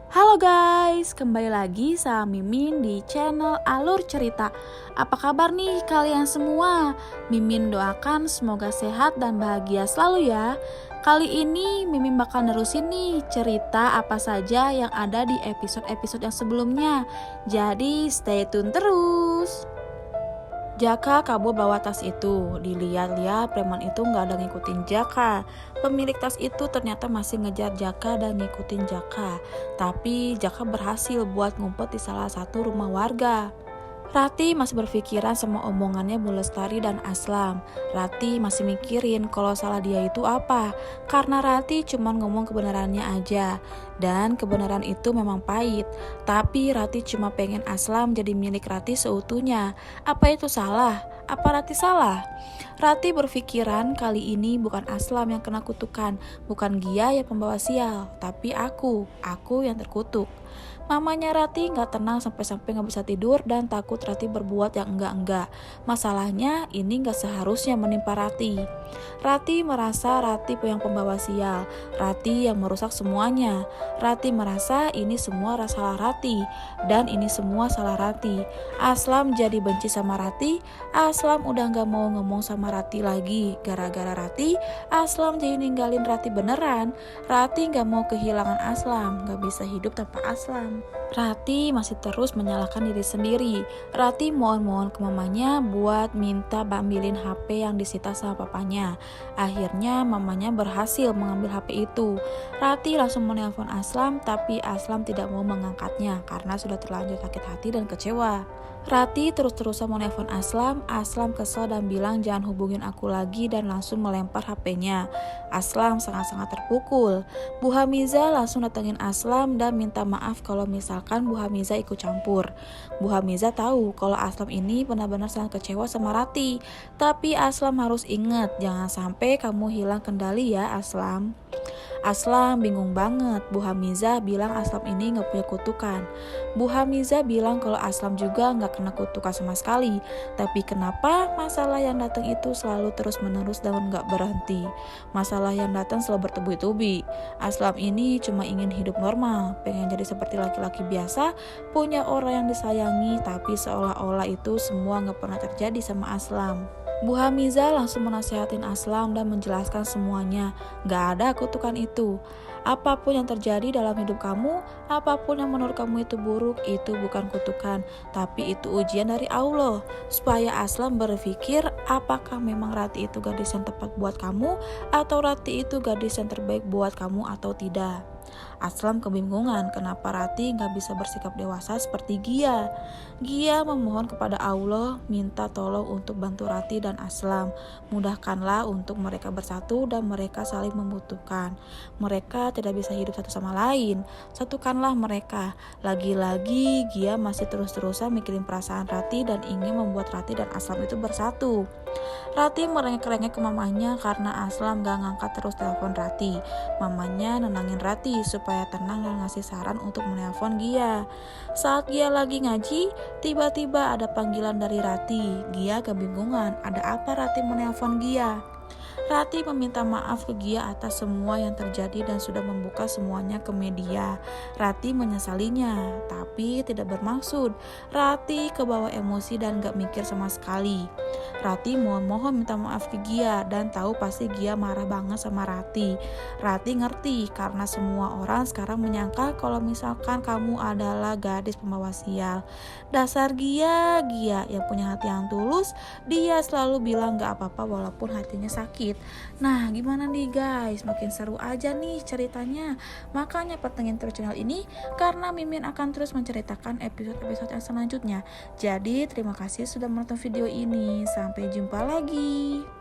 Halo guys, kembali lagi sama Mimin di channel Alur Cerita. Apa kabar nih kalian semua? Mimin doakan semoga sehat dan bahagia selalu ya. Kali ini Mimin bakal nerusin nih cerita apa saja yang ada di episode-episode yang sebelumnya. Jadi stay tune terus. Jaka kabur bawa tas itu. Dilihat-lihat preman itu gak ada ngikutin Jaka. Pemilik tas itu ternyata masih ngejar Jaka dan ngikutin Jaka. Tapi Jaka berhasil buat ngumpet di salah satu rumah warga. Rati masih berpikiran sama omongannya Bu Lestari dan Aslam. Rati masih mikirin kalau salah dia itu apa. Karena Rati cuma ngomong kebenarannya aja. Dan kebenaran itu memang pahit. Tapi Rati cuma pengen Aslam jadi milik Rati seutuhnya. Apa itu salah? Apa Rati salah? Rati berpikiran kali ini bukan Aslam yang kena kutukan. Bukan Gia yang pembawa sial. Tapi aku yang terkutuk. Mamanya Rati gak tenang sampai-sampai gak bisa tidur dan takut Rati berbuat yang enggak-enggak. Masalahnya ini gak seharusnya menimpa Rati. Rati merasa Rati yang pembawa sial. Rati yang merusak semuanya. Rati merasa ini semua salah Rati. Dan ini semua salah Rati. Aslam jadi benci sama Rati. Aslam udah gak mau ngomong sama Rati lagi. Gara-gara Rati, Aslam jadi ninggalin Rati beneran. Rati gak mau kehilangan Aslam. Gak bisa hidup tanpa Aslam. Rati masih terus menyalahkan diri sendiri. Rati mohon-mohon ke mamanya buat minta ambilin HP yang disita sama papanya. Akhirnya mamanya berhasil mengambil HP itu. Rati langsung menelpon Aslam, tapi Aslam tidak mau mengangkatnya karena sudah terlanjur sakit hati dan kecewa. Rati terus-terusan menelpon Aslam. Aslam kesal dan bilang jangan hubungin aku lagi dan langsung melempar HP-nya. Aslam sangat-sangat terpukul. Bu Hamiza langsung datengin Aslam dan minta maaf kalau misalkan Bu Hamiza ikut campur. Bu Hamiza tahu kalau Aslam ini benar-benar sangat kecewa sama Rati. Tapi Aslam harus ingat, jangan sampai kamu hilang kendali ya Aslam. Aslam bingung banget. Bu Hamiza bilang Aslam ini gak punya kutukan. Bu Hamiza bilang kalau Aslam juga gak kena kutukan sama sekali. Tapi kenapa masalah yang datang itu selalu terus menerus dan gak berhenti. Masalah yang datang selalu bertubi-tubi. Aslam ini cuma ingin hidup normal, pengen jadi seperti laki-laki biasa, punya orang yang disayangi, tapi seolah-olah itu semua gak pernah terjadi sama Aslam. Bu Hamiza langsung menasihatin Aslam dan menjelaskan semuanya. Gak ada kutukan itu. Apapun yang terjadi dalam hidup kamu, apapun yang menurut kamu itu buruk, itu bukan kutukan, tapi itu ujian dari Allah. Supaya Aslam berpikir apakah memang Rati itu gadis yang tepat buat kamu, atau Rati itu gadis yang terbaik buat kamu atau tidak. Aslam kebingungan kenapa Rati gak bisa bersikap dewasa seperti Gia. Gia memohon kepada Allah minta tolong untuk bantu Rati dan Aslam. Mudahkanlah untuk mereka bersatu dan mereka saling membutuhkan. Mereka tidak bisa hidup satu sama lain. Satukanlah mereka. Lagi-lagi Gia masih terus-terusan mikirin perasaan Rati dan ingin membuat Rati dan Aslam itu bersatu. Rati merengek-rengek ke mamanya karena Aslam gak ngangkat terus telepon Rati. Mamanya nenangin Rati supaya tenang dan ngasih saran untuk menelpon Gia. Saat Gia lagi ngaji, tiba-tiba ada panggilan dari Rati. Gia kebingungan, ada apa Rati menelpon Gia? Rati meminta maaf ke Gia atas semua yang terjadi dan sudah membuka semuanya ke media. Rati menyesalinya, tapi tidak bermaksud. Rati kebawa emosi dan gak mikir sama sekali. Rati mohon minta maaf ke Gia dan tahu pasti Gia marah banget sama Rati. Rati ngerti karena semua orang sekarang menyangka kalau misalkan kamu adalah gadis pembawa sial. Dasar Gia yang punya hati yang tulus, dia selalu bilang gak apa-apa walaupun hatinya sakit. Nah gimana nih guys, makin seru aja nih ceritanya. Makanya pantengin terus channel ini karena Mimin akan terus menceritakan episode-episode yang selanjutnya. Jadi terima kasih sudah menonton video ini. Sampai jumpa lagi.